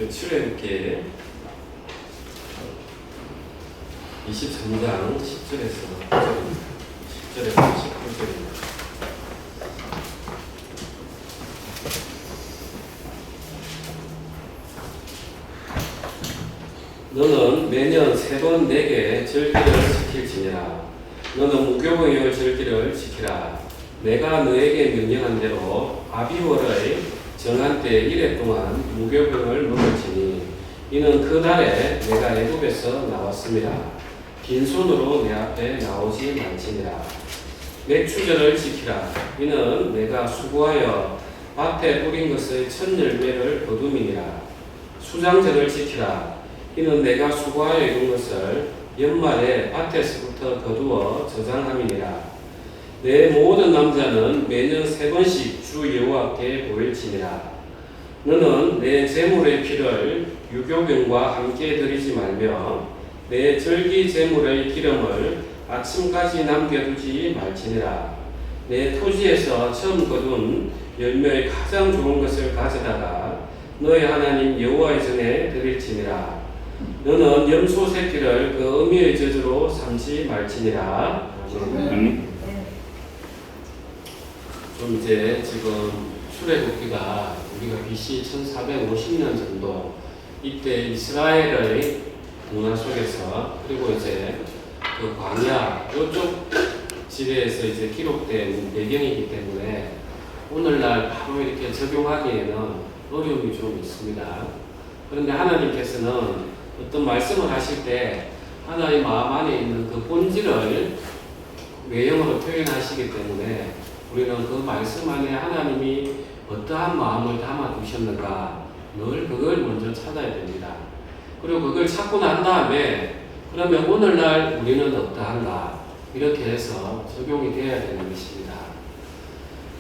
출애굽기 23장 10절에서 10절에서 19절입니다. 너는 매년 3번 내게 절기를 지킬지니라. 너는 무교병을 절기를 지키라. 내가 너에게 명령한 대로 아비월의 정한 때 1회 동안 무교병을 먹을지니 이는 그 날에 내가 애굽에서 나왔습니다. 빈손으로 내 앞에 나오지 말지니라. 맥추절을 지키라. 이는 내가 수고하여 밭에 뿌린 것의 첫 열매를 거둠이니라. 수장절을 지키라. 이는 내가 수고하여 이룬 것을 연말에 밭에서부터 거두어 저장함이니라. 내 모든 남자는 매년 3번씩 주 여호와께 보일지니라. 너는 내 제물의 피를 유교병과 함께 드리지 말며 내 절기 제물의 기름을 아침까지 남겨두지 말지니라. 내 토지에서 처음 거둔 열매의 가장 좋은 것을 가져다가 너의 하나님 여호와의 전에 드릴지니라. 너는 염소 새끼를 그 어미의 젖으로 삼지 말지니라. 좀 이제 지금 출애굽기가 우리가 BC 1450년 정도 이때 이스라엘의 문화 속에서 그리고 이제 그 광야 이쪽 지대에서 이제 기록된 배경이기 때문에 오늘날 바로 이렇게 적용하기에는 어려움이 좀 있습니다. 그런데 하나님께서는 어떤 말씀을 하실 때 하나님 마음 안에 있는 그 본질을 외형으로 표현하시기 때문에 우리는 그 말씀 안에 하나님이 어떠한 마음을 담아 두셨는가 늘 그걸 먼저 찾아야 됩니다. 그리고 그걸 찾고 난 다음에 그러면 오늘날 우리는 어떠한가 이렇게 해서 적용이 되어야 되는 것입니다.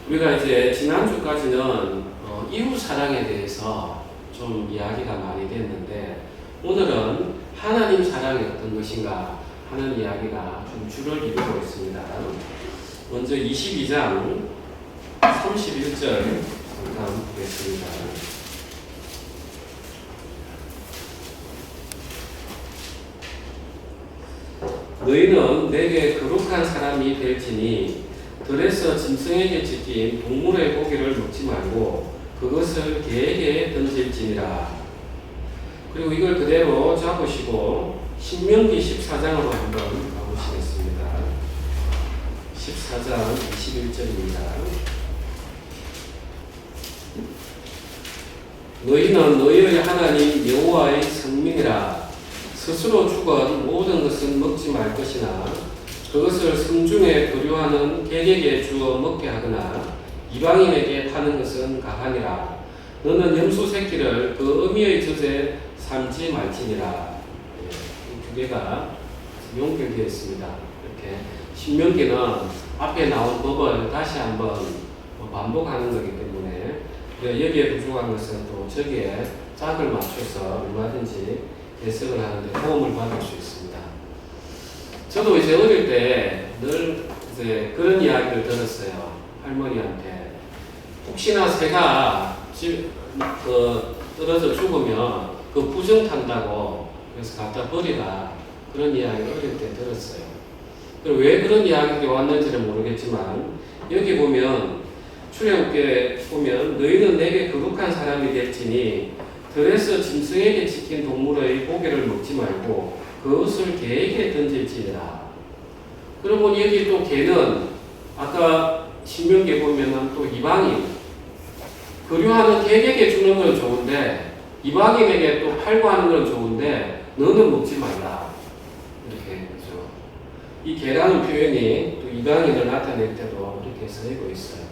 우리가 이제 지난주까지는 이웃 사랑에 대해서 좀 이야기가 많이 됐는데 오늘은 하나님 사랑이 어떤 것인가 하는 이야기가 좀 줄을 이루고 있습니다. 먼저 22장 31절 잠깐 보겠습니다. 너희는 내게 거룩한 사람이 될지니 들에서 짐승에게 찢긴 동물의 고기를 먹지 말고 그것을 개에게 던질지니라. 그리고 이걸 그대로 잡으시고 신명기 14장으로 한번 가보시겠습니다. 14장 21절입니다. 너희는 너희의 하나님 여호와의 성민이라. 스스로 죽은 모든 것은 먹지 말 것이나 그것을 성중에 거류하는 객에게 주어 먹게 하거나 이방인에게 파는 것은 가하니라. 너는 염소 새끼를 그 어미의 젖에 삼지 말지니라. 이 두 개가 연결되어 있습니다. 이렇게 신명기는 앞에 나온 법을 다시 한번 반복하는 거기 때문에 여기에 부족한 것은 또 저기에 짝을 맞춰서 얼마든지 해석을 하는데 도움을 받을 수 있습니다. 저도 이제 어릴 때 늘 이제 그런 이야기를 들었어요. 할머니한테 혹시나 새가 떨어져 죽으면 그 부정 탄다고 그래서 갖다 버리라 그런 이야기를 어릴 때 들었어요. 그리고 왜 그런 이야기들이 왔는지는 모르겠지만 여기 보면 출애굽기에 보면 너희는 내게 거룩한 사람이 될지니 들에서 짐승에게 찢긴 동물의 고기를 먹지 말고 그것을 개에게 던질지니라. 그러고 여기 또 개는 아까 신명기에 보면은 또 이방인 거류하는 객에게 주는 건 좋은데 이방인에게 또 팔고 하는 건 좋은데 너는 먹지 말라. 이렇게 그죠. 이 개라는 표현이 또 이방인을 나타낼 때도 이렇게 쓰이고 있어요.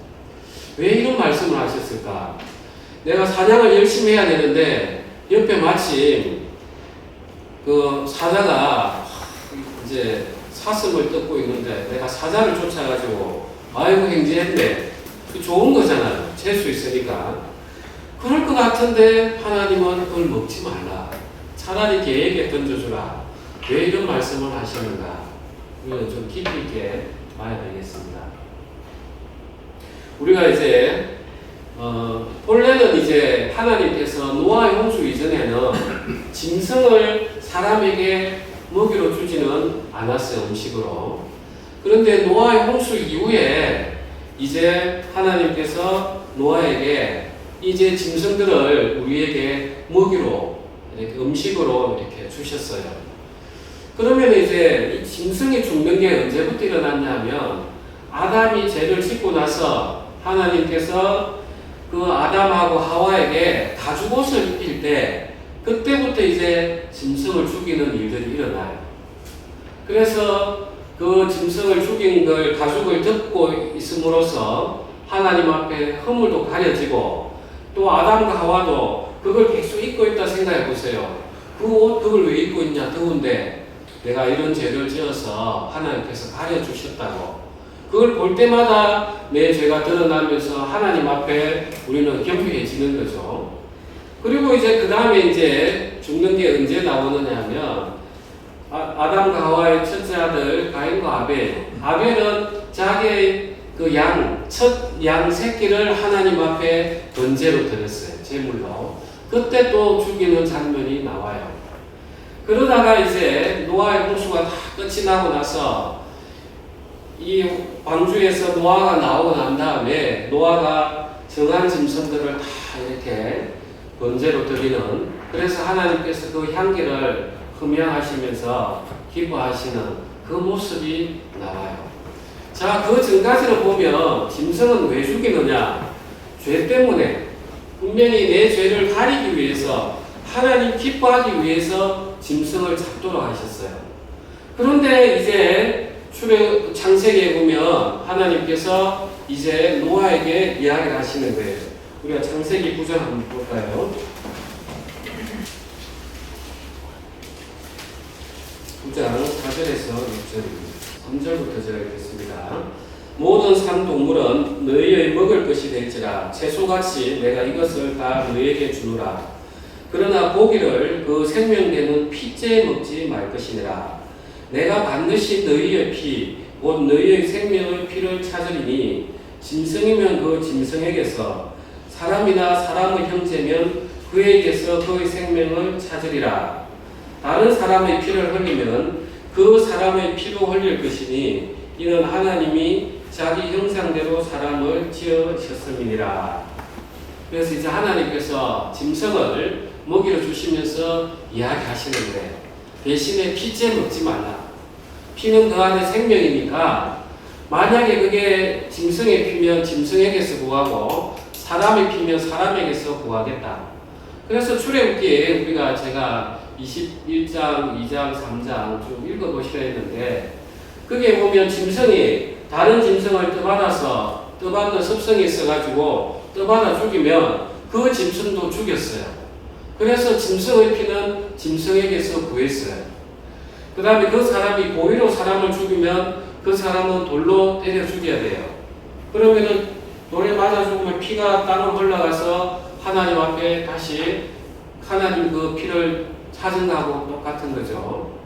왜 이런 말씀을 하셨을까? 내가 사냥을 열심히 해야 되는데 옆에 마침 그 사자가 이제 사슴을 뜯고 있는데 내가 사자를 쫓아가지고 아이고 행지했네. 그 좋은 거잖아요. 잴 수 있으니까. 그럴 것 같은데 하나님은 그걸 먹지 말라. 차라리 개에게 던져주라. 왜 이런 말씀을 하시는가? 이건 좀 깊이 있게 봐야 되겠습니다. 우리가 이제 본래는 이제 하나님께서 노아의 홍수 이전에는 짐승을 사람에게 먹이로 주지는 않았어요, 음식으로. 그런데 노아의 홍수 이후에 이제 하나님께서 노아에게 이제 짐승들을 우리에게 먹이로, 이렇게 음식으로 이렇게 주셨어요. 그러면 이제 이 짐승이 죽는 게 언제부터 일어났냐면 아담이 죄를 짓고 나서 하나님께서 그 아담하고 하와에게 가죽옷을 입힐 때 그때부터 이제 짐승을 죽이는 일들이 일어나요. 그래서 그 짐승을 죽인 걸 가죽을 덮고 있음으로써 하나님 앞에 허물도 가려지고 또 아담과 하와도 그걸 계속 입고 있다 생각해 보세요. 그 옷 그걸 왜 입고 있냐, 더운데 내가 이런 죄를 지어서 하나님께서 가려주셨다고. 그걸 볼 때마다 내 죄가 드러나면서 하나님 앞에 우리는 겸비해지는 거죠. 그리고 이제 그 다음에 이제 죽는 게 언제 나오느냐 하면 아담과 하와의 첫째 아들 가인과 아벨. 아벨은 자기의 그 첫 양 새끼를 하나님 앞에 번제로 드렸어요. 제물로. 그때 또 죽이는 장면이 나와요. 그러다가 이제 노아의 홍수가 다 끝이 나고 나서 이 방주에서 노아가 나오고 난 다음에 노아가 정한 짐승들을 다 이렇게 번제로 드리는, 그래서 하나님께서 그 향기를 흠양하시면서 기뻐하시는 그 모습이 나와요. 자, 그 전까지를 보면 짐승은 왜 죽이느냐? 죄 때문에. 분명히 내 죄를 가리기 위해서, 하나님 기뻐하기 위해서 짐승을 잡도록 하셨어요. 그런데 이제 창세기에 보면 하나님께서 이제 노아에게 이야기를 하시는 거예요. 우리가 창세기 9절 한번 볼까요? 9장 4절에서 6절입니다. 3절부터 제가 읽겠습니다. 모든 산 동물은 너희의 먹을 것이 될지라 채소같이 내가 이것을 다 너희에게 주노라. 그러나 고기를 그 생명되는 피째 먹지 말 것이니라. 내가 반드시 너희의 피, 곧 너희의 생명의 피를 찾으리니 짐승이면 그 짐승에게서, 사람이나 사람의 형제면 그에게서 그의 생명을 찾으리라. 다른 사람의 피를 흘리면 그 사람의 피로 흘릴 것이니 이는 하나님이 자기 형상대로 사람을 지으셨음이니라. 그래서 이제 하나님께서 짐승을 먹이로 주시면서 이야기하시는데 대신에 피째 먹지 말라. 피는 그 안에 생명이니까 만약에 그게 짐승의 피면 짐승에게서 구하고 사람의 피면 사람에게서 구하겠다. 그래서 출애굽기에 우리가 제가 21장, 2장, 3장 쭉 읽어보시라 했는데 그게 보면 짐승이 다른 짐승을 떠받는 습성이 있어가지고 떠받아 죽이면 그 짐승도 죽였어요. 그래서 짐승의 피는 짐승에게서 구했어요. 그 다음에 그 사람이 고의로 사람을 죽이면 그 사람은 돌로 때려 죽여야 돼요. 그러면은 돌에 맞아 죽으면 피가 땅으로 흘러가서 하나님 앞에 다시 하나님 그 피를 찾은 거하고 똑같은 거죠.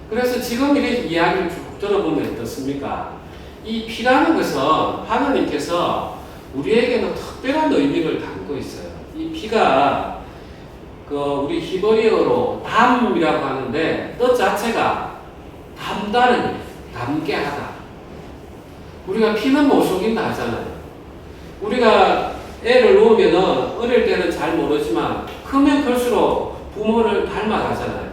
그래서 지금 이렇게 이야기를 쭉 들어보면 어떻습니까? 이 피라는 것은 하나님께서 우리에게는 특별한 의미를 담고 있어요. 이 피가 우리 히브리어로 담이라고 하는데 뜻 자체가 담다는, 담게 하다. 우리가 피는 못 속인다 하잖아요. 우리가 애를 놓으면은 어릴 때는 잘 모르지만 크면 클수록 부모를 닮아가잖아요.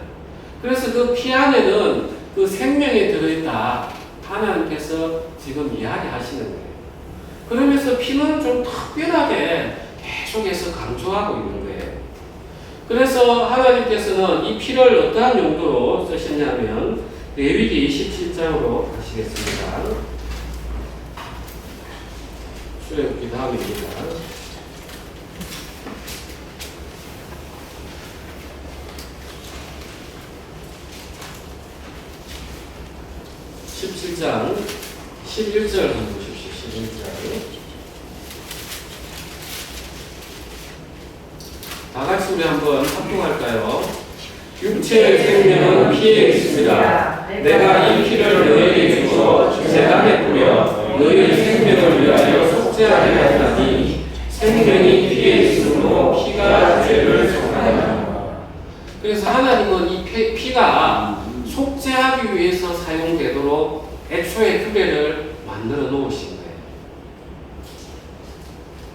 그래서 그 피 안에는 그 생명이 들어있다. 하나님께서 지금 이야기하시는 거예요. 그러면서 피는 좀 특별하게 계속해서 강조하고 있는 거예요. 그래서 하나님께서는 이 피를 어떠한 용도로 쓰셨냐면 레위기 27장으로 가시겠습니다. 출애굽기 다음입니다. (17장) 11절 한번 보십시오. 11절. 다 같이 우리 한번 합동할까요? 육체의 생명은 피에 있습니다. 내가 이 피를 너희에게 주어 제단에 뿌려 너희의 생명을 위하여 속죄하게 하리니 생명이 피에 있으므로 피가 죄를 속하였다. 그래서 하나님은 이 피가 속죄하기 위해서 사용되도록 애초에 규례를 만들어 놓으신 거예요.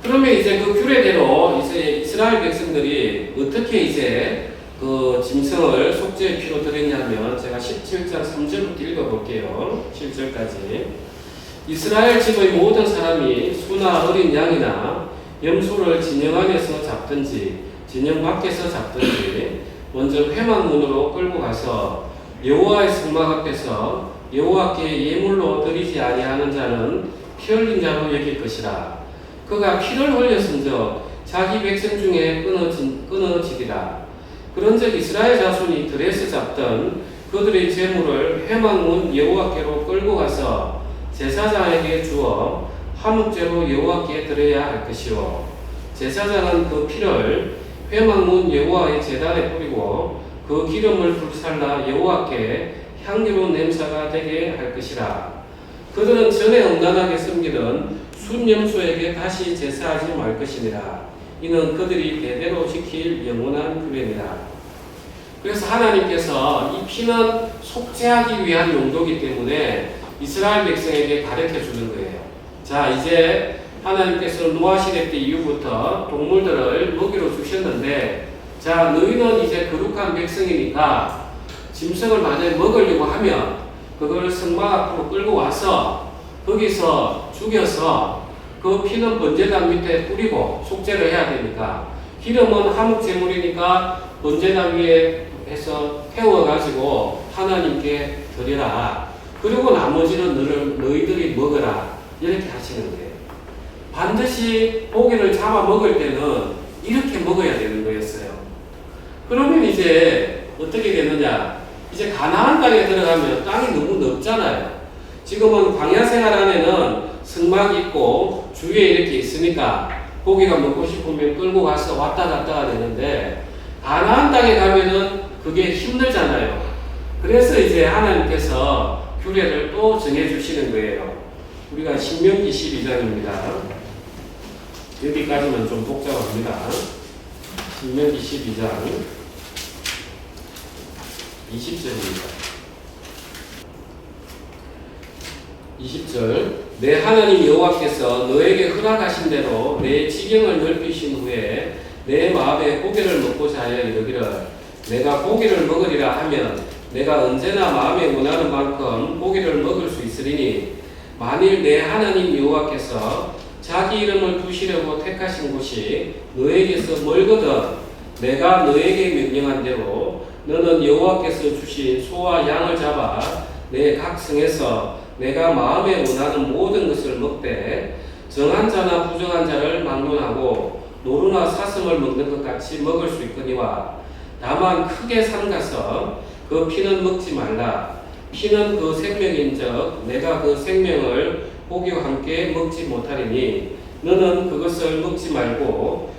그러면 이제 그 규례대로 이제 이스라엘 백성들이 어떻게 이제 그 짐승을 속죄의 피로 드렸냐면, 제가 17장 3절부터 읽어볼게요. 7절까지. 이스라엘 집의 모든 사람이 수나 어린 양이나 염소를 진영 안에서 잡든지 진영 밖에서 잡든지 먼저 회막문으로 끌고 가서 여호와의 성막 앞에서 여호와께 예물로 드리지 아니하는 자는 피 흘린 자로 여길 것이라. 그가 피를 흘렸은즉 자기 백성 중에 끊어지리라. 그런즉 이스라엘 자손이 들에서 잡던 그들의 제물을 회막문 여호와께로 끌고 가서 제사장에게 주어 화목제로 여호와께 드려야 할 것이요, 제사장은 그 피를 회막문 여호와의 제단에 뿌리고 그 기름을 불살라 여호와께 향기로운 냄새가 되게 할 것이라. 그들은 전에 음란하게 섬기던 순염소에게 다시 제사하지 말 것이니라. 이는 그들이 대대로 지킬 영원한 규례니라. 그래서 하나님께서 이 피는 속죄하기 위한 용도이기 때문에 이스라엘 백성에게 가르쳐 주는 거예요. 자, 이제 하나님께서 노아 시대 때 이후부터 동물들을 먹이로 주셨는데, 자, 너희는 이제 거룩한 백성이니까 짐승을 만약에 먹으려고 하면 그걸 성막 앞으로 끌고 와서 거기서 죽여서 그 피는 번제단 밑에 뿌리고 속죄를 해야 되니까, 기름은 화목제물이니까 번제단 위에 해서 태워가지고 하나님께 드리라. 그리고 나머지는 너희들이 먹어라. 이렇게 하시는 거예요. 반드시 고기를 잡아 먹을 때는 이렇게 먹어야 되는 거였어요. 그러면 이제 어떻게 되느냐? 이제 가나안 땅에 들어가면 땅이 너무 넓잖아요. 지금은 광야 생활 안에는 성막이 있고 주위에 이렇게 있으니까 고기가 먹고 싶으면 끌고 가서 왔다 갔다가 되는데, 가나안 땅에 가면은 그게 힘들잖아요. 그래서 이제 하나님께서 규례를 또 정해주시는 거예요. 우리가 신명기 12장입니다. 여기까지는 좀 복잡합니다. 신명기 12장 20절입니다. 20절. 내 하나님 여호와께서 너에게 허락하신 대로 내 지경을 넓히신 후에 내 마음에 고기를 먹고자 하여 이르기를, 내가 고기를 먹으리라 하면 내가 언제나 마음에 원하는 만큼 고기를 먹을 수 있으리니, 만일 내 하나님 여호와께서 자기 이름을 두시려고 택하신 곳이 너에게서 멀거든 내가 너에게 명령한 대로 너는 여호와께서 주신 소와 양을 잡아 내 각 성에서 내가 마음에 원하는 모든 것을 먹되 정한 자나 부정한 자를 막론하고 노루나 사슴을 먹는 것 같이 먹을 수 있거니와, 다만 크게 삼가서 그 피는 먹지 말라. 피는 그 생명인즉 내가 그 생명을 고기와 함께 먹지 못하리니 너는 그것을 먹지 말고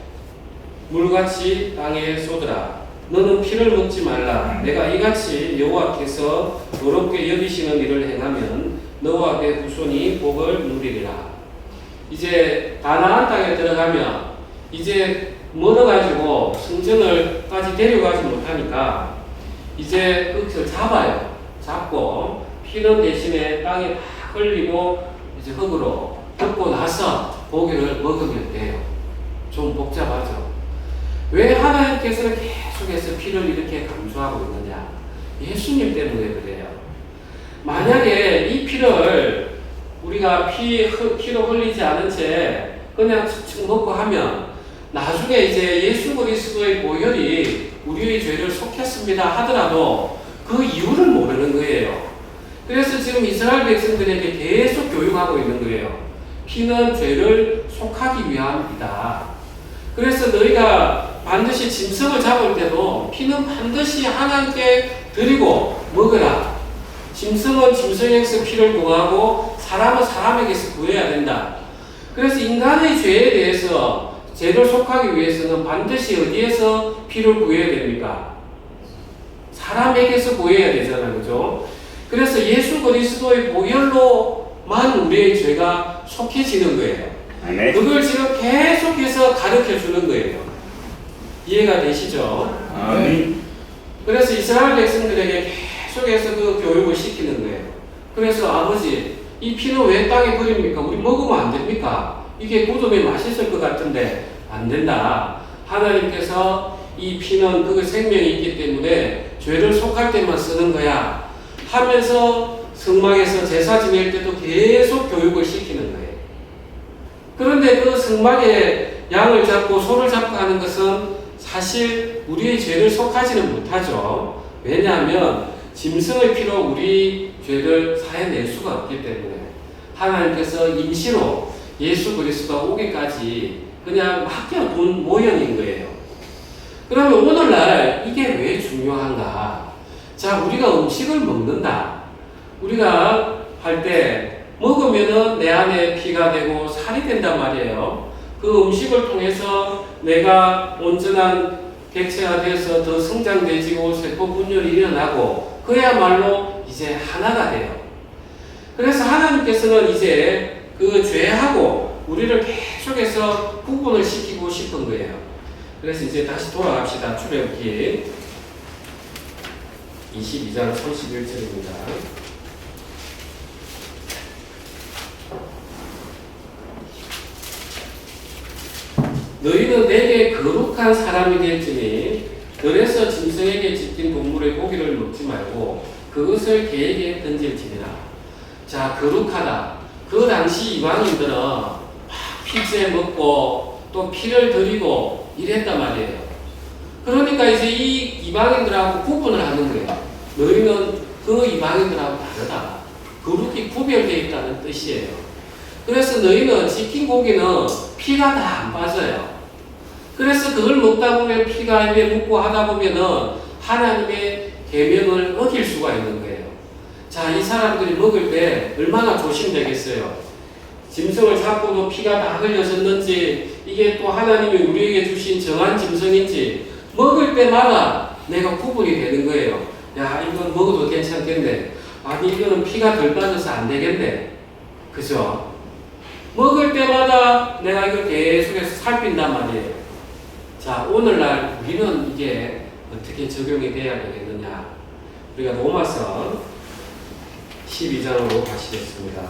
물같이 땅에 쏟으라. 너는 피를 먹지 말라. 내가 이같이 여호와께서 더럽게 여기시는 일을 행하면 너와 내 후손이 복을 누리리라. 이제 가나안 땅에 들어가면 이제 멀어가지고 성전을까지 데려가지 못하니까 이제 흙을 잡아요. 잡고 피는 대신에 땅에 다 흘리고 이제 흙으로 덮고 나서 고기를 먹으면 돼요. 좀 복잡하죠. 왜 하나님께서는 계속해서 피를 이렇게 강조하고 있느냐? 예수님 때문에 그래요. 만약에 이 피를 우리가 피로 흘리지 않은 채 그냥 축축 먹고 하면 나중에 이제 예수 그리스도의 보혈이 우리의 죄를 속했습니다 하더라도 그 이유를 모르는 거예요. 그래서 지금 이스라엘 백성들에게 계속 교육하고 있는 거예요. 피는 죄를 속하기 위함이다. 그래서 너희가 반드시 짐승을 잡을 때도 피는 반드시 하나님께 드리고 먹으라. 짐승은 짐승에게서 피를 구하고 사람은 사람에게서 구해야 된다. 그래서 인간의 죄에 대해서 죄를 속하기 위해서는 반드시 어디에서 피를 구해야 됩니까? 사람에게서 구해야 되잖아요. 그죠? 그래서 예수 그리스도의 보혈로만 우리의 죄가 속해지는 거예요. 그걸 지금 계속해서 가르쳐 주는 거예요. 이해가 되시죠? 그래서 이스라엘 백성들에게 계속해서 그 교육을 시키는 거예요. 그래서 아버지, 이 피는 왜 땅에 버립니까? 우리 먹으면 안 됩니까? 이게 구우면 맛있을 것 같은데 안 된다. 하나님께서 이 피는 그 생명이 있기 때문에 죄를 속할 때만 쓰는 거야 하면서 성막에서 제사 지낼 때도 계속 교육을 시키는 거예요. 그런데 그 성막에 양을 잡고 소를 잡고 하는 것은 사실 우리의 죄를 속하지는 못하죠. 왜냐하면 짐승의 피로 우리 죄를 사해낼 수가 없기 때문에 하나님께서 임시로 예수 그리스도가 오기까지 그냥 맡겨둔 모형인 거예요. 그러면 오늘날 이게 왜 중요한가? 자, 우리가 음식을 먹는다. 우리가 할 때 먹으면은 내 안에 피가 되고 살이 된단 말이에요. 그 음식을 통해서 내가 온전한 객체가 돼서 더 성장되지고 세포 분열이 일어나고 그야말로 이제 하나가 돼요. 그래서 하나님께서는 이제 그 죄하고 우리를 계속해서 구분을 시키고 싶은 거예요. 그래서 이제 다시 돌아갑시다. 출애굽기 22장 31절입니다. 너희는 내게 거룩한 사람이 될지니 들에서 짐승에게 집힌 동물의 고기를 먹지 말고 그것을 개에게 던질지니라. 자, 거룩하다. 그 당시 이방인들은 막 피째 먹고 또 피를 드리고 이랬단 말이에요. 그러니까 이제 이 이방인들하고 구분을 하는 거예요. 너희는 그 이방인들하고 다르다. 거룩히 구별되어 있다는 뜻이에요. 그래서 너희는 지킨 고기는 피가 다 안 빠져요. 그래서 그걸 먹다 보면 피가 입에 묻고 하다 보면은 하나님의 계명을 어길 수가 있는 거예요. 자, 이 사람들이 먹을 때 얼마나 조심되겠어요. 짐승을 잡고도 피가 다 흘려졌는지 이게 또 하나님이 우리에게 주신 정한 짐승인지 먹을 때마다 내가 구분이 되는 거예요. 야, 이건 먹어도 괜찮겠네. 아니, 이거는 피가 덜 빠져서 안 되겠네. 그죠? 먹을 때마다 내가 이걸 계속해서 살핀단 말이에요. 자, 오늘날 우리는 이게 어떻게 적용이 돼야 되겠느냐. 우리가 로마서 12장으로 가시겠습니다.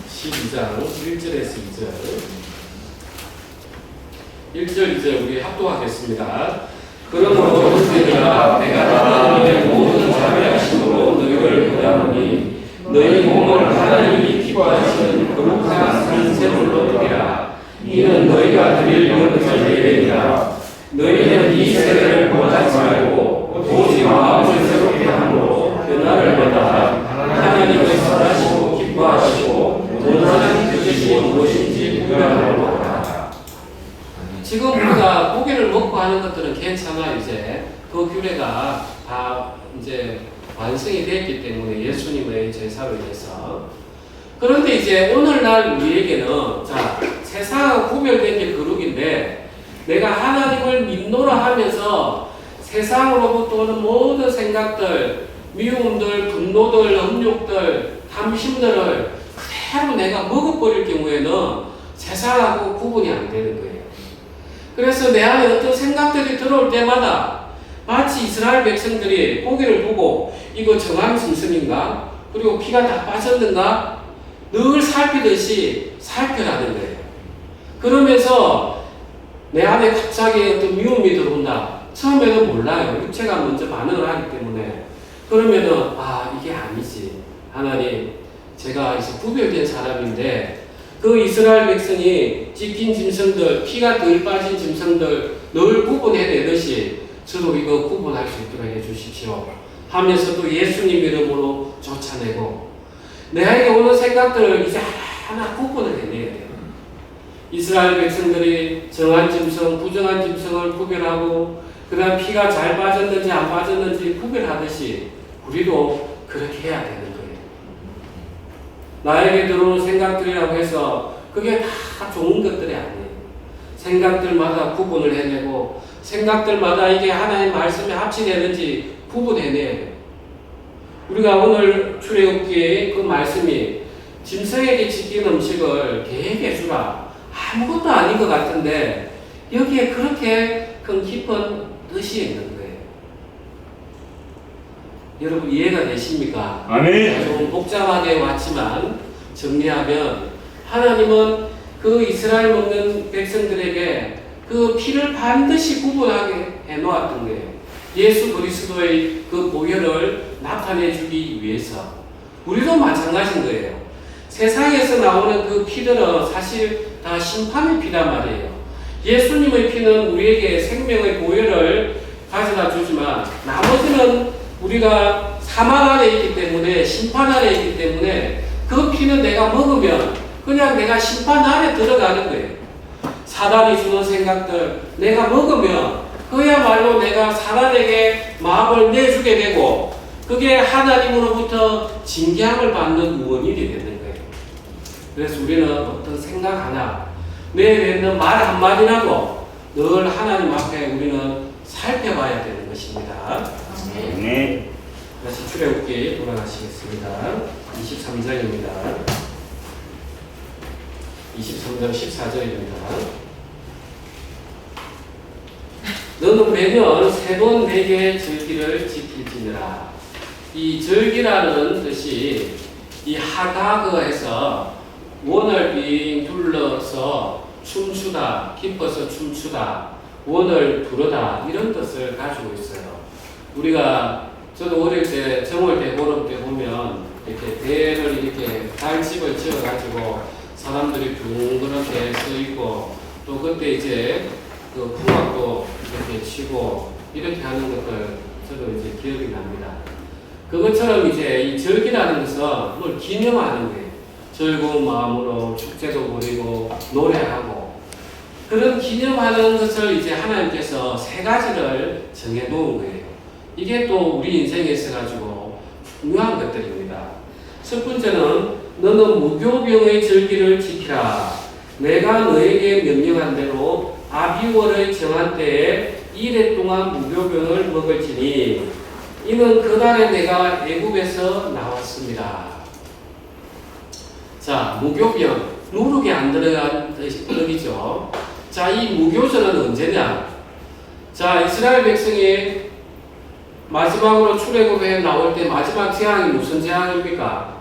12장 1절에서 2절 1절 2절 우리 합독하겠습니다. 그러므로 형제들아 내가 하나님의 모든 자비하심으로 너희를 구하노니 너희 몸을 하나님이 기뻐하시는 거룩한 산제물로 드리라. 이는 너희가 드릴 영적 예배니라. 너희는 이 세대를 본하지 말고 오직 마음을 새롭게 함으로 그날을 받아 하나님을 선하시고 기뻐하시고 온전한 뜻이 무엇인지 구별하도록 하라. 지금 우리가 고기를 먹고 하는 것들은 괜찮아. 이제 그 규례가 다 이제 완성이 됐기 때문에 예수님의 제사로 인해서. 그런데 이제 오늘날 우리에게는 자, 세상하고 구별된 게 거룩인데 내가 하나님을 믿노라 하면서 세상으로부터 오는 모든 생각들, 미움들, 분노들, 음욕들, 탐심들을 그대로 내가 먹어버릴 경우에는 세상하고 구분이 안 되는 거예요. 그래서 내 안에 어떤 생각들이 들어올 때마다 마치 이스라엘 백성들이 고기를 보고 이거 정한 짐승인가? 그리고 피가 다 빠졌는가? 늘 살피듯이 살펴라는 거예요. 그러면서 내 안에 갑자기 어떤 미움이 들어온다. 처음에는 몰라요. 육체가 먼저 반응을 하기 때문에. 그러면은 아, 이게 아니지. 하나님, 제가 이제 구별된 사람인데 그 이스라엘 백성이 찢긴 짐승들, 피가 덜 빠진 짐승들 늘 구분해내듯이 저도 이거 구분할 수 있도록 해주십시오 하면서 또 예수님 이름으로 쫓아내고 내게 오는 생각들을 이제 하나 구분을 해내야 돼요. 이스라엘 백성들이 정한 짐승, 부정한 짐승을 구별하고 그 다음 피가 잘 빠졌는지 안 빠졌는지 구별하듯이 우리도 그렇게 해야 되는 거예요. 나에게 들어오는 생각들이라고 해서 그게 다 좋은 것들이 아니에요. 생각들마다 구분을 해내고 생각들마다 이게 하나의 말씀에 합치되는지 구분해내야 돼요. 우리가 오늘 출애굽기의 그 말씀이 짐승에게 지킨 음식을 개에게 주라. 아무것도 아닌 것 같은데 여기에 그렇게 큰 깊은 뜻이 있는 거예요. 여러분 이해가 되십니까? 아멘. 좀 복잡하게 왔지만 정리하면 하나님은 그 이스라엘 먹는 백성들에게 그 피를 반드시 구분하게 해놓았던 거예요. 예수 그리스도의 그 보혈을 나타내 주기 위해서. 우리도 마찬가지인 거예요. 세상에서 나오는 그 피들은 사실 다 심판의 피란 말이에요. 예수님의 피는 우리에게 생명의 보혈을 가져다 주지만 나머지는 우리가 사망 아래 있기 때문에, 심판 아래 있기 때문에 그 피는 내가 먹으면 그냥 내가 심판 아래 들어가는 거예요. 사단이 주는 생각들 내가 먹으면 그야말로 내가 사단에게 마음을 내주게 되고 그게 하나님으로부터 징계함을 받는 원인이 되는 거예요. 그래서 우리는 어떤 생각 하나, 내 뱉는 말 한마디라도 늘 하나님 앞에 우리는 살펴봐야 되는 것입니다. 네. 다시 출애굽기 돌아가시겠습니다. 23장입니다. 23장 14절입니다. 너는 매년 세 번 내게 절기를 지킬지니라. 이 절기라는 뜻이 이 하가그에서 원을 빙 둘러서 춤추다, 기뻐서 춤추다, 원을 부르다 이런 뜻을 가지고 있어요. 우리가 저도 어릴 때 정월 대보름 때 보면 이렇게 대를 이렇게 달집을 지어가지고 사람들이 둥그렇게 서 있고 또 그때 이제 그 풍악도 이렇게 치고 이렇게 하는 것들 저도 이제 기억이 납니다. 그것처럼 이제 이 절기라는 것은 뭘 기념하는 거예요. 즐거운 마음으로 축제도 부리고 노래하고 그런 기념하는 것을 이제 하나님께서 세 가지를 정해 놓은 거예요. 이게 또 우리 인생에 있어가지고 중요한 것들입니다. 첫 번째는 너는 무교병의 절기를 지키라. 내가 너에게 명령한 대로 아비월의 정한 때에 1해 동안 무교병을 먹을지니 이는 그날에 내가 애굽에서 나왔습니다. 자, 무교병, 누룩이 안 들어간 뜻이죠. 자, 이 무교절은 언제냐? 자, 이스라엘 백성이 마지막으로 출애굽에 나올 때 마지막 재앙이 무슨 재앙입니까?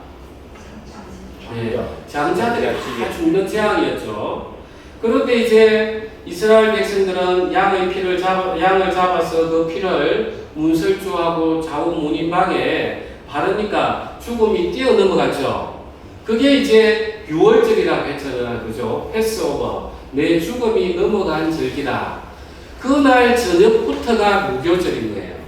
네, 장자들이 다 죽는 재앙이었죠. 그런데 이제 이스라엘 백성들은 양을 잡아서 그 피를 문설주하고 좌우 문인방에 바르니까 죽음이 뛰어넘어갔죠. 그게 이제 6월절이라고 했잖아요. 그죠? 패스오버. 내 죽음이 넘어간 절기다. 그날 저녁부터가 무교절인 거예요.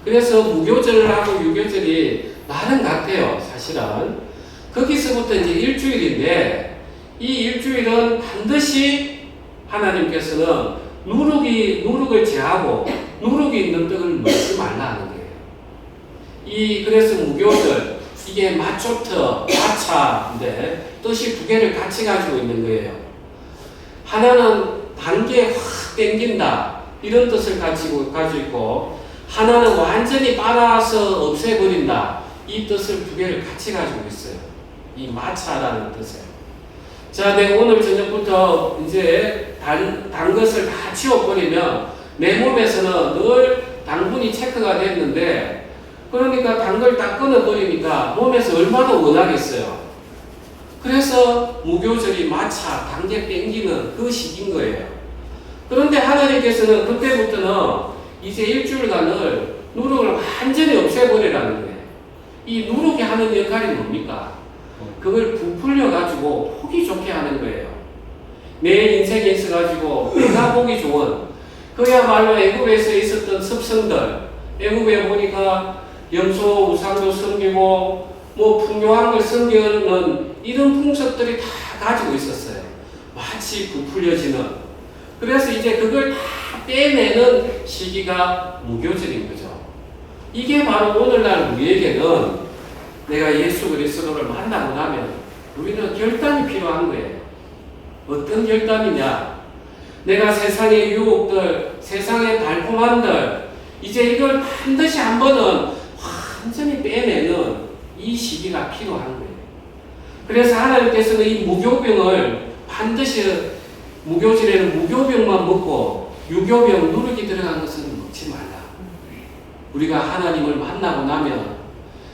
그래서 무교절을 하고 유교절이 나름 같아요. 사실은. 거기서부터 이제 일주일인데 이 일주일은 반드시 하나님께서는 누룩을 제하고 누룩이 있는 떡을 먹지 말라는 거예요. 그래서 무교절 이게 마초트, 마차인데 뜻이 두 개를 같이 가지고 있는 거예요. 하나는 단계 확 땡긴다 이런 뜻을 가지고 있고 하나는 완전히 빨아서 없애버린다 이 뜻을 두 개를 같이 가지고 있어요. 이 마차라는 뜻을. 자, 내가 오늘 저녁부터 이제 단 것을 다 치워버리면 내 몸에서는 늘 당분이 체크가 됐는데 그러니까 단 걸 딱 끊어버리니까 몸에서 얼마나 원하겠어요. 그래서 무교절이 마차, 단계 땡기는 그 시기인 거예요. 그런데 하나님께서는 그때부터는 이제 일주일간을 누룩을 완전히 없애버리라는 거예요. 이 누룩이 하는 역할이 뭡니까? 그걸 부풀려가지고 보기 좋게 하는 거예요. 내 인생에 있어가지고 내가 보기 좋은 그야말로 애굽에서 있었던 습성들 애굽에 보니까 염소 우상도 섬기고 뭐 풍요한 걸 섬기는 이런 풍습들이 다 가지고 있었어요. 마치 부풀려지는. 그래서 이제 그걸 다 빼내는 시기가 무교절인 거죠. 이게 바로 오늘날 우리에게는 내가 예수 그리스도를 만나고 나면 우리는 결단이 필요한 거예요. 어떤 결단이냐? 내가 세상의 유혹들, 세상의 달콤함들, 이제 이걸 반드시 한 번은 완전히 빼내는 이 시기가 필요한 거예요. 그래서 하나님께서는 이 무교병을 반드시, 무교질에는 무교병만 먹고 유교병, 누룩이 들어간 것은 먹지 말라. 우리가 하나님을 만나고 나면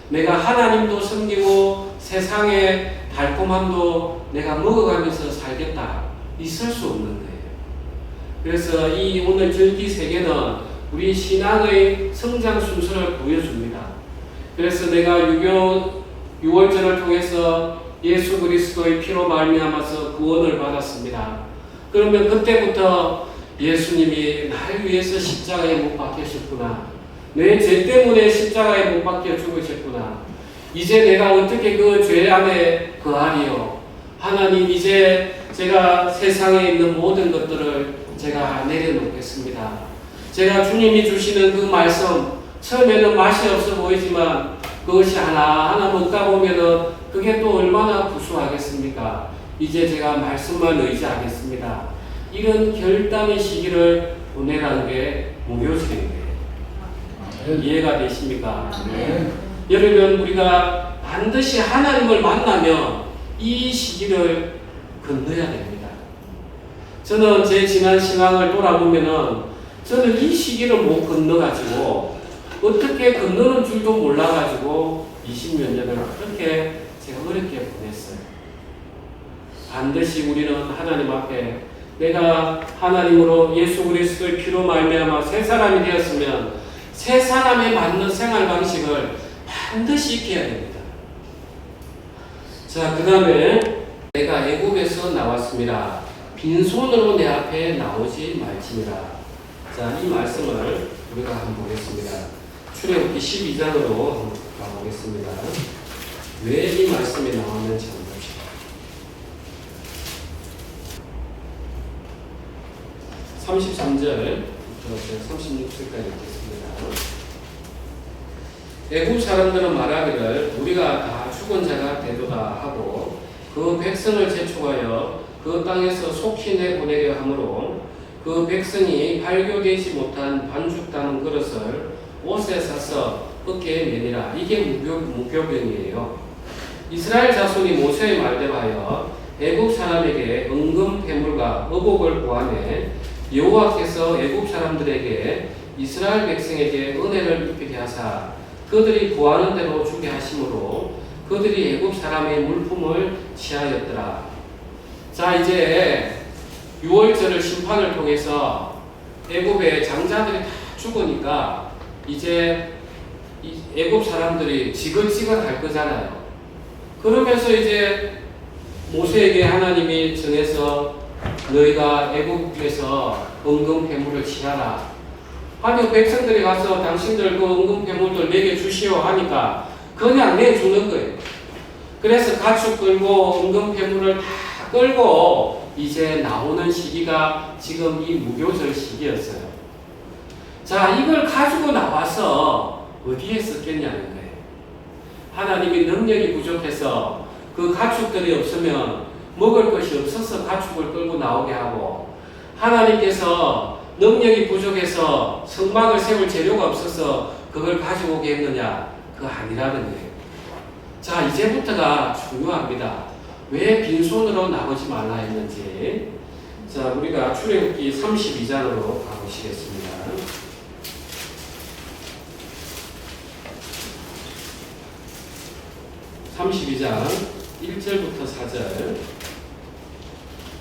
내가 하나님도 섬기고 세상의 달콤함도 내가 먹어가면서 살겠다. 있을 수 없는 거예요. 그래서 이 오늘 절기 세계는 우리 신앙의 성장 순서를 보여줍니다. 그래서 내가 유월절을 통해서 예수 그리스도의 피로 말미암아서 구원을 받았습니다. 그러면 그때부터 예수님이 날 위해서 십자가에 못 박히셨구나. 내 죄 때문에 십자가에 못 박혀 죽으셨구나. 이제 내가 어떻게 그 죄 안에 거하리요. 하나님, 이제 제가 세상에 있는 모든 것들을 제가 내려놓겠습니다. 제가 주님이 주시는 그 말씀, 처음에는 맛이 없어 보이지만 그것이 하나하나 먹다 보면은 그게 또 얼마나 구수하겠습니까? 이제 제가 말씀만 의지하겠습니다. 이런 결단의 시기를 보내라는 게 무교절입니다. 이해가 되십니까? 네. 여러분, 우리가 반드시 하나님을 만나면 이 시기를 건너야 됩니다. 저는 제 지난 신앙을 돌아보면은 저는 이 시기를 못 건너가지고 어떻게 건너는 줄도 몰라가지고 20몇 년을 그렇게 제가 어렵게 보냈어요. 반드시 우리는 하나님 앞에 내가 하나님으로 예수 그리스도의 피로 말미암아 새 사람이 되었으면 새 사람에 맞는 생활 방식을 반드시 익혀야 됩니다. 자, 그 다음에 내가 애굽에서 나왔습니다. 빈손으로 내 앞에 나오지 말지니라. 자, 이 말씀을 우리가 한번 보겠습니다. 출애굽기 12장으로 한번 가보겠습니다. 왜 이 말씀이 나왔는지 한번 봅시다. 33절부터 36절까지 읽겠습니다. 애굽 사람들은 말하기를 우리가 다 죽은 자가 되도다 하고 그 백성을 재촉하여 그 땅에서 속히 내보내려 하므로 그 백성이 발교되지 못한 반죽 담은 그릇을 옷에 싸서 어깨에 매니라. 이게 무교병이에요. 이스라엘 자손이 모세의 말대로 하여 애굽 사람에게 은금 패물과 의복을 구하매 여호와께서 애굽 사람들에게 이스라엘 백성에게 은혜를 입히게 하사 그들이 구하는 대로 주게 하심으로 그들이 애굽 사람의 물품을 취하였더라. 자, 이제 유월절을 심판을 통해서 애굽의 장자들이 다 죽으니까 이제 애굽 사람들이 지긋지긋할 거잖아요. 그러면서 이제 모세에게 하나님이 정해서 너희가 애굽에서 은금 패물을 취하라. 아니, 백성들이 가서 당신들 그 은금 패물들 내게 주시오 하니까 그냥 내주는 거예요. 그래서 가축 끌고 은금 패물을 다 끌고 이제 나오는 시기가 지금 이 무교절 시기였어요. 자, 이걸 가지고 나와서 어디에 썼겠냐는 거예요. 하나님이 능력이 부족해서 그 가축들이 없으면 먹을 것이 없어서 가축을 끌고 나오게 하고, 하나님께서 능력이 부족해서 성막을 세울 재료가 없어서 그걸 가지고 오게 했느냐? 그거 아니라는 거예요. 자, 이제부터가 중요합니다. 왜 빈손으로 나오지 말라 했는지. 자, 우리가 출애굽기 32장으로 가보시겠습니다. 32장 1절부터 4절.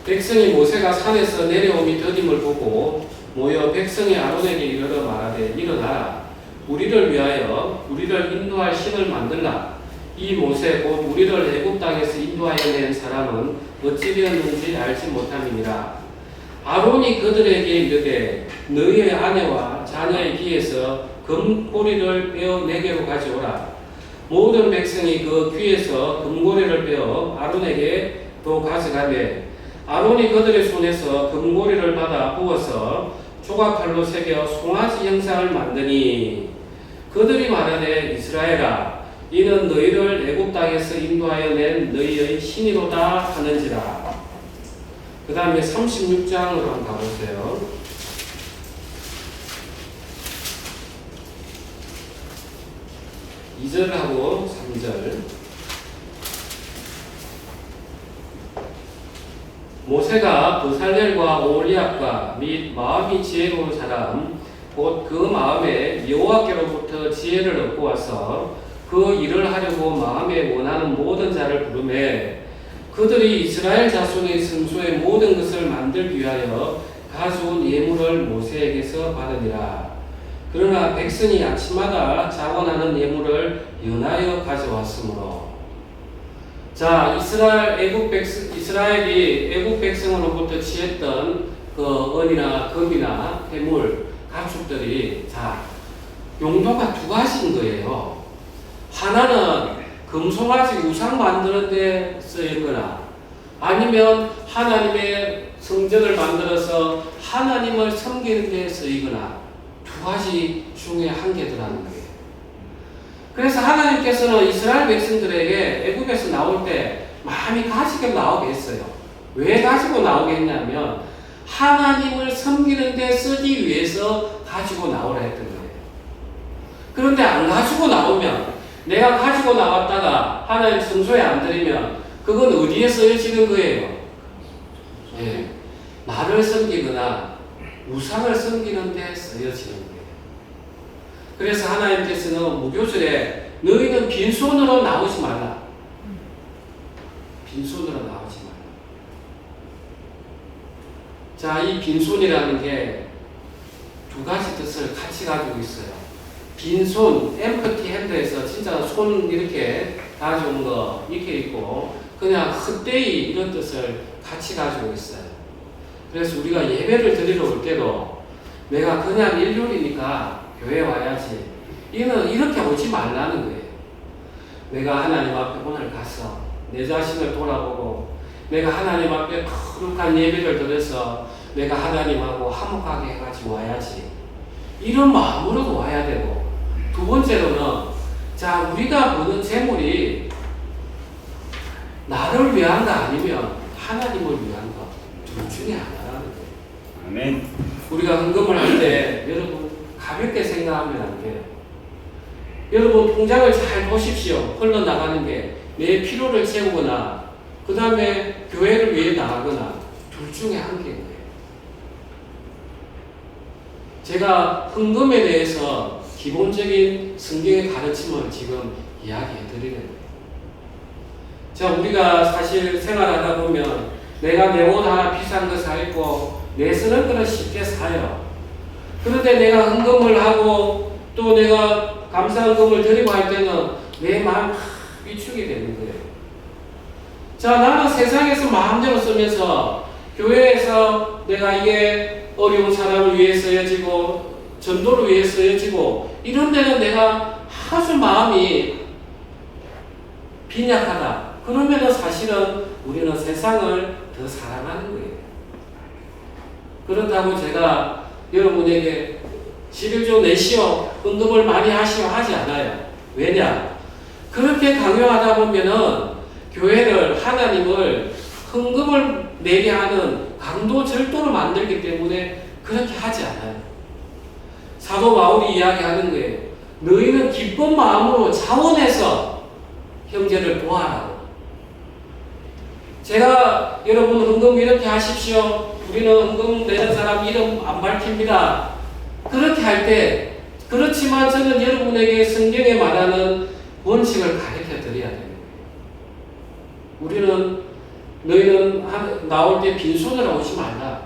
백성이 모세가 산에서 내려오미 더딤을 보고 모여 백성이 아론에게 이르러 말하되 일어나라. 우리를 위하여 우리를 인도할 신을 만들라. 이 모세 곧 우리를 애굽 땅에서 인도하여 낸 사람은 어찌 되었는지 알지 못함이니라. 아론이 그들에게 이르되 너희의 아내와 자녀의 귀에서 금고리를 빼어 내게로 가져오라. 모든 백성이 그 귀에서 금고리를 빼어 아론에게 또 가져가되 아론이 그들의 손에서 금고리를 받아 부어서 조각칼로 새겨 송아지 형상을 만드니 그들이 말하되 이스라엘아 이는 너희를 애굽 땅에서 인도하여 낸 너희의 신이로다 하는지라. 그 다음에 36장으로 한번 가보세요. 2절하고 3절. 모세가 브살렐과 오홀리압과 및 마음이 지혜로운 사람 곧 그 마음에 여호와께로부터 지혜를 얻고 와서 그 일을 하려고 마음에 원하는 모든 자를 부르매 그들이 이스라엘 자손의 성소의 모든 것을 만들기 위하여 가져온 예물을 모세에게서 받으니라. 그러나 백성이 아침마다 자원하는 예물을 연하여 가져왔으므로. 자, 이스라엘이 애국 백성으로부터 취했던 그 은이나 금이나 해물, 가축들이 자, 용도가 두 가지인 거예요. 하나는 금송아지 우상 만드는 데 쓰였거나 아니면 하나님의 성전을 만들어서 하나님을 섬기는 데 쓰이거나 두 가지 중에 한 개더라는 거예요. 그래서 하나님께서는 이스라엘 백성들에게 애굽에서 나올 때 많이 가지고 나오게 했어요. 왜 가지고 나오게 했냐면 하나님을 섬기는 데 쓰기 위해서 가지고 나오라 했던 거예요. 그런데 안 가지고 나오면 내가 가지고 나왔다가 하나님 성소에 안 드리면 그건 어디에 쓰여지는 거예요? 예, 나를 섬기거나 우상을 섬기는 데 쓰여지는 거예요. 그래서 하나님께서는 무교절에 너희는 빈손으로 나오지 말라. 빈손으로 나오지 말라. 자, 이 빈손이라는 게 두 가지 뜻을 같이 가지고 있어요. 빈손, empty hand에서 진짜 손 이렇게 가져온 거 이렇게 있고 그냥 헛되이 이런 뜻을 같이 가지고 있어요. 그래서 우리가 예배를 드리러 올 때도 내가 그냥 일요일이니까 교회 와야지 이는 이렇게 오지 말라는 거예요. 내가 하나님 앞에 오늘 가서 내 자신을 돌아보고 내가 하나님 앞에 거룩한 예배를 드려서 내가 하나님하고 화목하게 해가지고 와야지 이런 마음으로 와야 되고 두 번째로는 자 우리가 보는 재물이 나를 위한가 아니면 하나님을 위한가 둘 중에 하나라는 거예요. 아멘. 우리가 헌금을 할 때 여러분 가볍게 생각하면 안 돼요. 여러분 통장을 잘 보십시오. 흘러나가는 게 내 필요를 채우거나 그 다음에 교회를 위해 나가거나 둘 중에 한 개인 거예요. 제가 헌금에 대해서 기본적인 성경의 가르침을 지금 이야기해 드리는 거예요. 자, 우리가 사실 생활하다 보면 내가 내 옷 하나 비싼 거 사 입고 내 쓰는 거는 쉽게 사요. 그런데 내가 헌금을 하고 또 내가 감사헌금을 드리고 할 때는 내 마음 위축이 되는 거예요. 자, 나는 세상에서 마음대로 쓰면서 교회에서 내가 이게 어려운 사람을 위해 쓰여지고 전도를 위해 쓰여지고 이런 데는 내가 아주 마음이 빈약하다. 그러면은 사실은 우리는 세상을 더 사랑하는 거예요. 그렇다고 제가 여러분에게 11조 내시오, 헌금을 많이 하시오 하지 않아요. 왜냐? 그렇게 강요하다 보면은 교회를, 하나님을 헌금을 내게 하는 강도 절도로 만들기 때문에 그렇게 하지 않아요. 사도 바울이 이야기하는 거예요. 너희는 기쁜 마음으로 자원해서 형제를 도와라고. 제가 여러분 헌금 이렇게 하십시오. 우리는 헌금 내는 사람 이름 안 밝힙니다. 그렇게 할 때 그렇지만 저는 여러분에게 성경에 말하는 원칙을 가르쳐 드려야 됩니다. 우리는 너희는 나올 때 빈손으로 오지 말라.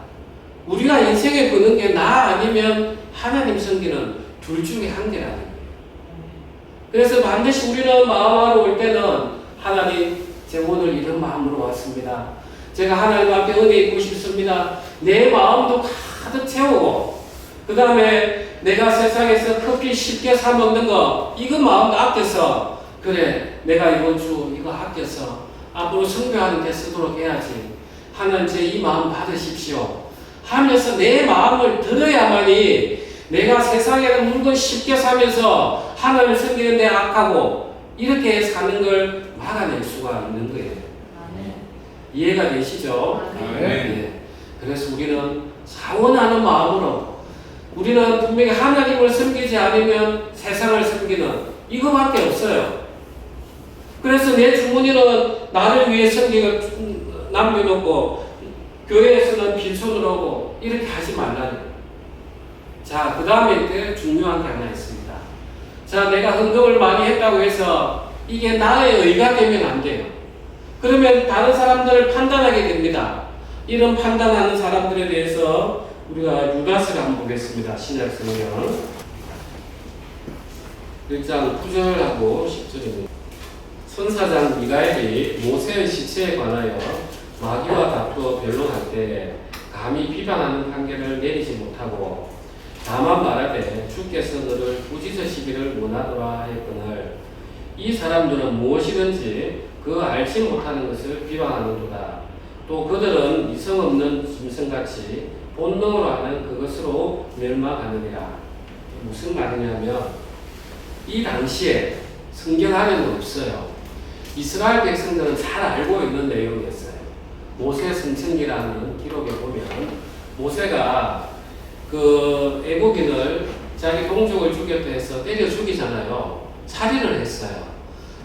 우리가 인생에 버는 게 나 아니면 하나님 섬기는 둘 중에 한 개라는 거예요. 그래서 반드시 우리는 마음하러 올 때는 하나님 제가 오늘 이런 마음으로 왔습니다. 제가 하나님 앞에 은혜 입고 싶습니다. 내 마음도 가득 채우고 그 다음에 내가 세상에서 커피 쉽게 사 먹는 거 이거 마음도 아껴서 그래 내가 이번 주 이거 아껴서 앞으로 선교하는 데 쓰도록 해야지. 하나님 제 이 마음 받으십시오 하면서 내 마음을 들어야만이 내가 세상에는 물건 쉽게 사면서 하나님을 섬기는 데 악하고 이렇게 사는 걸 막아낼 수가 있는 거예요. 이해가 되시죠? 네. 그래서 우리는 자원하는 마음으로 우리는 분명히 하나님을 섬기지 않으면 세상을 섬기는 이거밖에 없어요. 그래서 내 주머니는 나를 위해 성경을 남겨놓고 교회에서는 빈손으로 오고 이렇게 하지 말라는. 자, 그 다음에 중요한 게 하나 있습니다. 자, 내가 헌금을 많이 했다고 해서 이게 나의 의가 되면 안 돼요. 그러면 다른 사람들을 판단하게 됩니다. 이런 판단하는 사람들에 대해서 우리가 유다스를 한번 보겠습니다. 신약 성경 1장 9절하고 10절입니다. 선사장 미가엘이 모세의 시체에 관하여 마귀와 다투어 변론할 때 감히 비방하는 판결을 내리지 못하고 다만 말하되 주께서 너를 꾸짖으시기를 원하노라 하였거늘 이 사람들은 무엇이든지 그 알지 못하는 것을 비방하는도다. 또 그들은 이성 없는 짐승같이 본능으로 하는 그것으로 멸망하느니라. 무슨 말이냐면 이 당시에 성경 안에는 없어요. 이스라엘 백성들은 잘 알고 있는 내용이었어요. 모세 성천기라는 기록에 보면 모세가 그 애국인을 자기 동족을 죽였다 해서 때려 죽이잖아요. 살인을 했어요.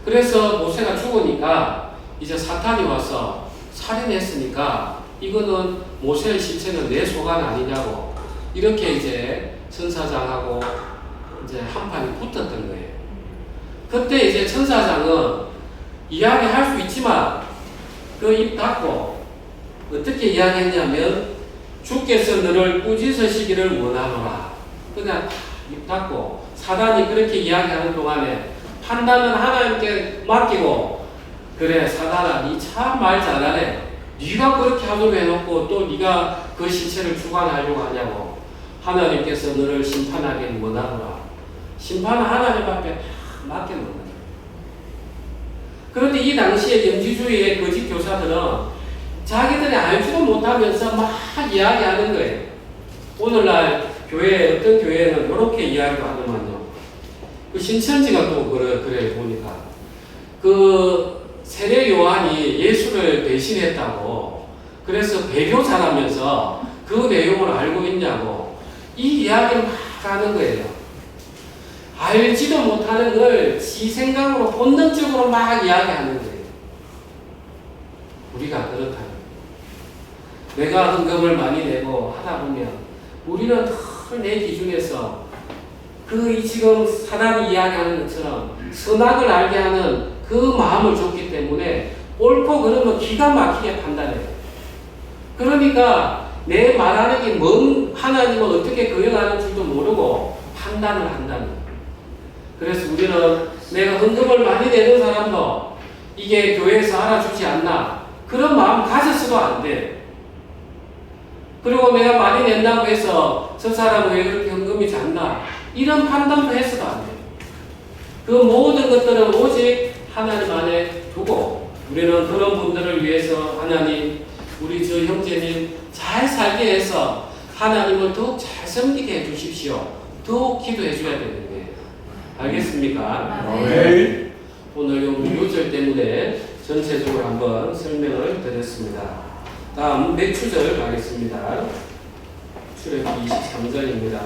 그래서 모세가 죽으니까 이제 사탄이 와서 살인했으니까 이거는 모세의 시체는 내 소관 아니냐고 이렇게 이제 천사장하고 이제 한판이 붙었던 거예요. 그때 이제 천사장은 이야기할 수 있지만 그 입 닫고 어떻게 이야기했냐면 주께서 너를 꾸짖으시기를 원하노라. 그냥 입 닫고 사단이 그렇게 이야기하는 동안에 판단은 하나님께 맡기고 그래 사단아 니 참 말 잘하네. 네가 그렇게 하도록 해놓고 또 네가 그 시체를 주관하려고 하냐고. 하나님께서 너를 심판하기를 원하노라. 심판은 하나님 앞에 다 맡겨놓는 거예요. 그런데 이 당시에 영지주의의 거짓 교사들은 자기들이 알지도 못하면서 막 이야기하는 거예요. 오늘날 교회, 어떤 교회는 이렇게 이야기도 하더만요. 그 신천지가 또 그래 보니까. 그 세례 요한이 예수를 대신했다고. 그래서 배교자라면서 그 내용을 알고 있냐고. 이 이야기를 막 하는 거예요. 알지도 못하는 걸 지 생각으로 본능적으로 막 이야기하는 거예요. 우리가 그렇다는 거예요. 내가 헌금을 많이 내고 하다 보면 우리는 내 기준에서 그 지금 사단이 이야기하는 것처럼 선악을 알게 하는 그 마음을 줬기 때문에 옳고 그름은 기가 막히게 판단해요. 그러니까 내 말하는 게 뭔 하나님을 어떻게 거역하는 줄도 모르고 판단을 한다는 거예요. 그래서 우리는 내가 헌금을 많이 내는 사람도 이게 교회에서 알아주지 않나 그런 마음 가졌어도 안 돼. 그리고 내가 많이 낸다고 해서 저 사람은 왜 그렇게 헌금이 작나 이런 판단도 해서도 안 돼. 그 모든 것들은 오직 하나님 안에 두고 우리는 그런 분들을 위해서 하나님 우리 저 형제님 잘 살게 해서 하나님을 더욱 잘 섬기게 해주십시오. 더욱 기도해 줘야 되는 거예요. 알겠습니까? 네. 오늘 요 요절 때문에 전체적으로 한번 설명을 드렸습니다. 다음 맥추절 가겠습니다. 출애굽기 23장입니다.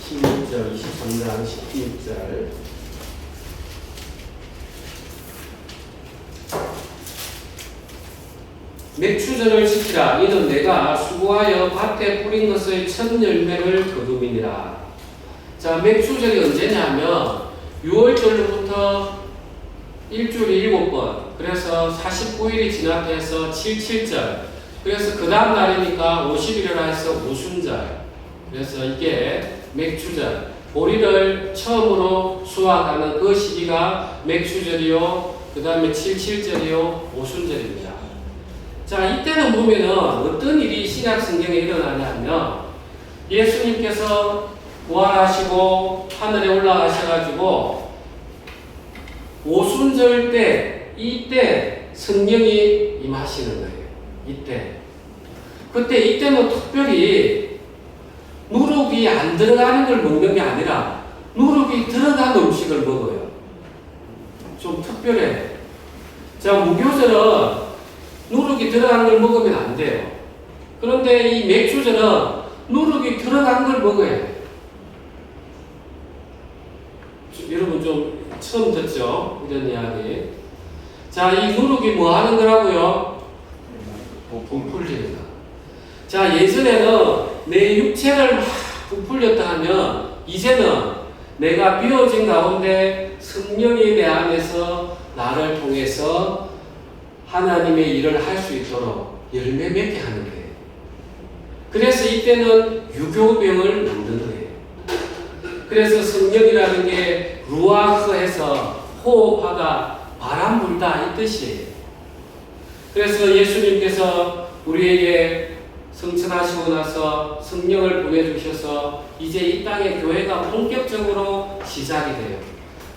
16절, 23장 16절. 맥추절을 지키라. 이는 내가 수고하여 밭에 뿌린 것의 첫 열매를 거두미니라. 자, 맥추절이 언제냐면 6월절로부터 일주일이 7번. 그래서 49일이 지났다 해서 77절. 그래서 그 다음 날이니까 50일이라 해서 오순절. 그래서 이게 맥추절. 보리를 처음으로 수확하는 그 시기가 맥추절이요. 그 다음에 77절이요. 오순절입니다. 자, 이때는 보면은 어떤 일이 신약 성경에 일어나냐면 예수님께서 부활하시고 하늘에 올라가셔가지고 오순절 때 이때 성령이 임하시는 거예요. 이때는 특별히 누룩이 안 들어가는 걸 먹는 게 아니라 누룩이 들어간 음식을 먹어요. 좀 특별해. 자, 무교절은 누룩이 들어간 걸 먹으면 안 돼요. 그런데 이 맥추절은 누룩이 들어간 걸 먹어야 돼요. 여러분 좀 처음 듣죠? 이런 이야기. 자, 이 누룩이 뭐 하는 거라고요? 부풀리는 거. 자, 예전에는 내 육체를 막 부풀렸다 하면 이제는 내가 비워진 가운데 성령이 내 안에서 나를 통해서 하나님의 일을 할 수 있도록 열매 맺게 하는 거예요. 그래서 이때는 유교병을 만드는 거예요. 그래서 성령이라는 게 루아흐에서 호흡하다, 바람 불다 이 뜻이에요. 그래서 예수님께서 우리에게 성천하시고 나서 성령을 보내주셔서 이제 이 땅의 교회가 본격적으로 시작이 돼요.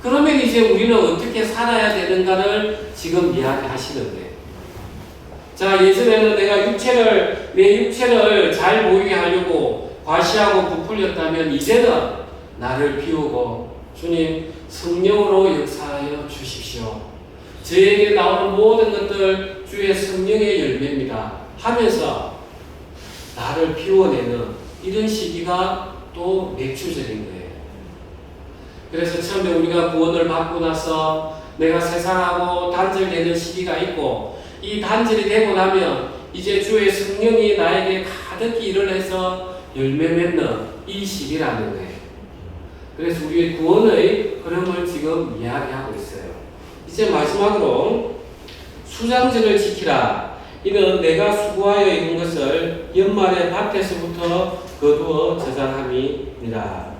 그러면 이제 우리는 어떻게 살아야 되는가를 지금 이야기하시는 거예요. 자, 예전에는 내가 내 육체를 잘 보이게 하려고 과시하고 부풀렸다면 이제는 나를 비우고 주님 성령으로 역사하여 주십시오. 저에게 나오는 모든 것들 주의 성령의 열매입니다 하면서 나를 비워내는 이런 시기가 또 맥주절인 거예요. 그래서 처음에 우리가 구원을 받고 나서 내가 세상하고 단절되는 시기가 있고 이 단절이 되고 나면 이제 주의 성령이 나에게 가득히 일을 해서 열매 맺는 이 시기라는 거예요. 그래서 우리의 구원의 흐름을 지금 이야기하고 있어요. 이제 마지막으로 수장절을 지키라. 이는 내가 수고하여 입은 것을 연말에 밭에서부터 거두어 저장함이니라.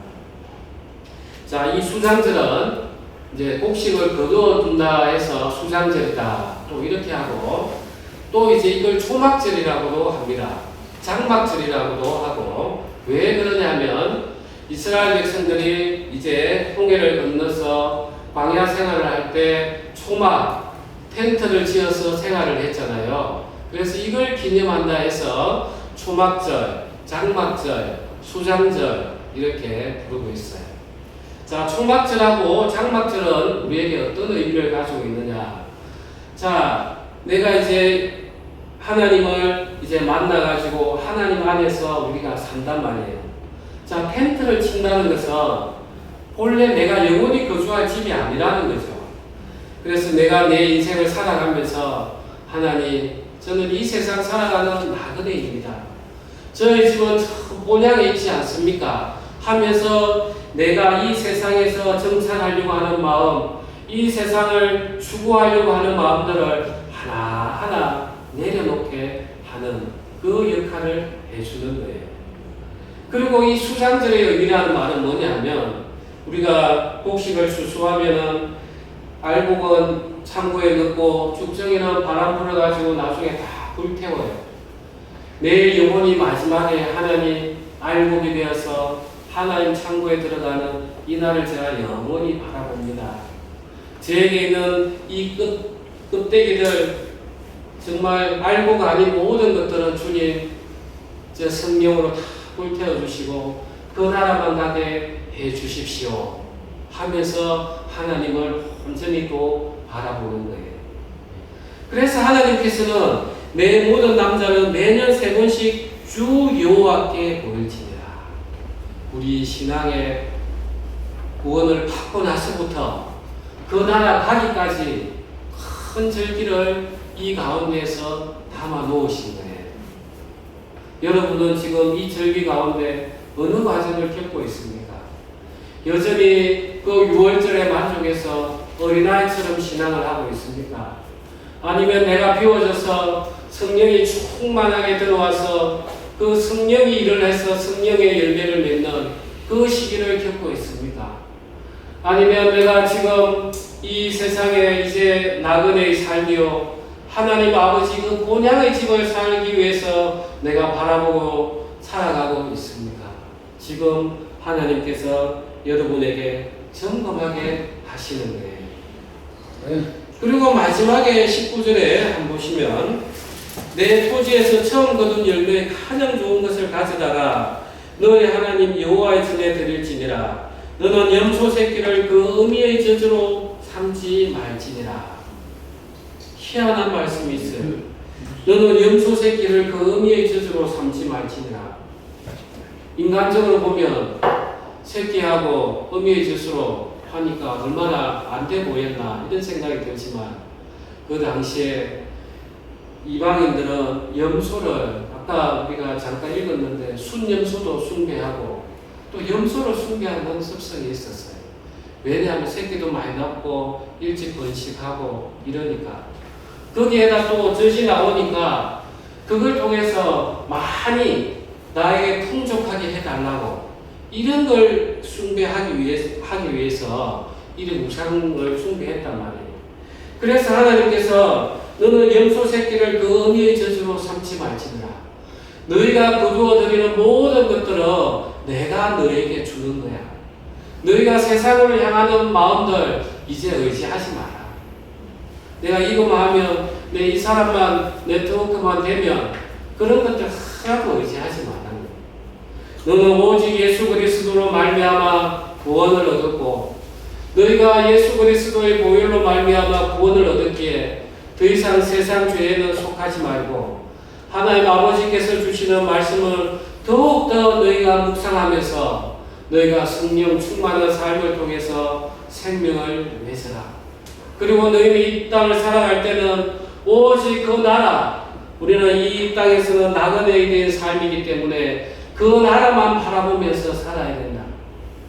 자, 이 수장절은 이제 곡식을 거두어 둔다 해서 수장절이다. 또 이렇게 하고 또 이제 이걸 초막절이라고도 합니다. 장막절이라고도 하고 왜 그러냐면 이스라엘 백성들이 이제 홍해를 건너서 광야 생활을 할 때 초막 텐트를 지어서 생활을 했잖아요. 그래서 이걸 기념한다 해서 초막절, 장막절, 수장절 이렇게 부르고 있어요. 자, 초막절하고 장막절은 우리에게 어떤 의미를 가지고 있느냐? 자, 내가 이제 하나님을 이제 만나가지고 하나님 안에서 우리가 산단 말이에요. 자, 텐트를 친다는 것은 본래 내가 영원히 거주할 집이 아니라는 거죠. 그래서 내가 내 인생을 살아가면서 하나님, 저는 이 세상 살아가는 나그네입니다. 저의 집은 저 본향에 있지 않습니까? 하면서 내가 이 세상에서 정착하려고 하는 마음, 이 세상을 추구하려고 하는 마음들을 하나하나 내려놓게 하는 그 역할을 해주는 거예요. 그리고 이 수장절의 의미라는 말은 뭐냐면 우리가 곡식을 수수하면은 알곡은 창고에 넣고 죽정이는 바람 불어가지고 나중에 다 불태워요. 내 영혼이 마지막에 하나님 알곡이 되어서 하나님 창고에 들어가는 이 날을 제가 영원히 바라봅니다. 저에게 있는 이 껍데기들 정말 알곡 아닌 모든 것들은 주님 저 성령으로 다 불태워 주시고 그 나라만 가게 해 주십시오 하면서 하나님을 온전히 또 바라보는 거예요. 그래서 하나님께서는 내 모든 남자는 매년 3번씩 주 여호와께 보일지니라. 우리 신앙의 구원을 받고 나서부터 그 나라 가기까지 큰 절기를 이 가운데에서 담아 놓으신 거예요. 여러분은 지금 이 절기 가운데 어느 과정을 겪고 있습니까? 여전히 그 6월절에 만족해서 어린아이처럼 신앙을 하고 있습니까? 아니면 내가 비워져서 성령이 충만하게 들어와서 그 성령이 일을 해서 성령의 열매를 맺는 그 시기를 겪고 있습니까? 아니면 내가 지금 이 세상에 이제 나그네의 삶이요 하나님 아버지 그 본향의 집을 살기 위해서 내가 바라보고 살아가고 있습니까? 지금 하나님께서 여러분에게 점검하게 하시는 거예요. 그리고 마지막에 19절에 한번 보시면 내 토지에서 처음 거둔 열매의 가장 좋은 것을 가져다가 너의 하나님 여호와의 전에 드릴지니라. 너는 염소 새끼를 그 어미의 젖으로 삼지 말지니라. 희한한 말씀이 있어요. 너는 염소 새끼를 그 어미의 젖으로 삼지 말지니라. 인간적으로 보면 새끼하고 어미의 젖으로 하니까 얼마나 안 돼 보였나 이런 생각이 들지만 그 당시에 이방인들은 염소를 아까 우리가 잠깐 읽었는데 순염소도 숭배하고 또 염소를 숭배하는 습성이 있었어요. 왜냐하면 새끼도 많이 낳고 일찍 번식하고 이러니까 거기에다 또 젖이 나오니까 그걸 통해서 많이 나에게 풍족하게 해달라고 이런 걸 숭배하기 위해서 이런 우상을 숭배했단 말이에요. 그래서 하나님께서 너는 염소 새끼를 그 어미의 젖으로 삼지 말지니라. 너희가 거두어 드리는 모든 것들을 내가 너에게 주는 거야. 너희가 세상을 향하는 마음들 이제 의지하지 마라. 내가 이거만 하면 내 이 사람만 네트워크만 되면 그런 것들 하나도 의지하지 말라는 거야. 너는 오직 예수 그리스도로 말미암아 구원을 얻었고 너희가 예수 그리스도의 보혈로 말미암아 구원을 얻었기에 더 이상 세상 죄에는 속하지 말고 하나님 아버지께서 주시는 말씀을 더욱더 너희가 묵상하면서 너희가 성령 충만한 삶을 통해서 생명을 맺으라. 그리고 너희는 이 땅을 살아갈 때는 오직 그 나라, 우리는 이 땅에서는 나그네에 대한 삶이기 때문에 그 나라만 바라보면서 살아야 된다.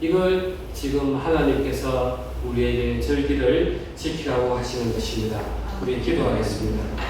이걸 지금 하나님께서 우리에게 절기를 지키라고 하시는 것입니다. 우리 기도하겠습니다.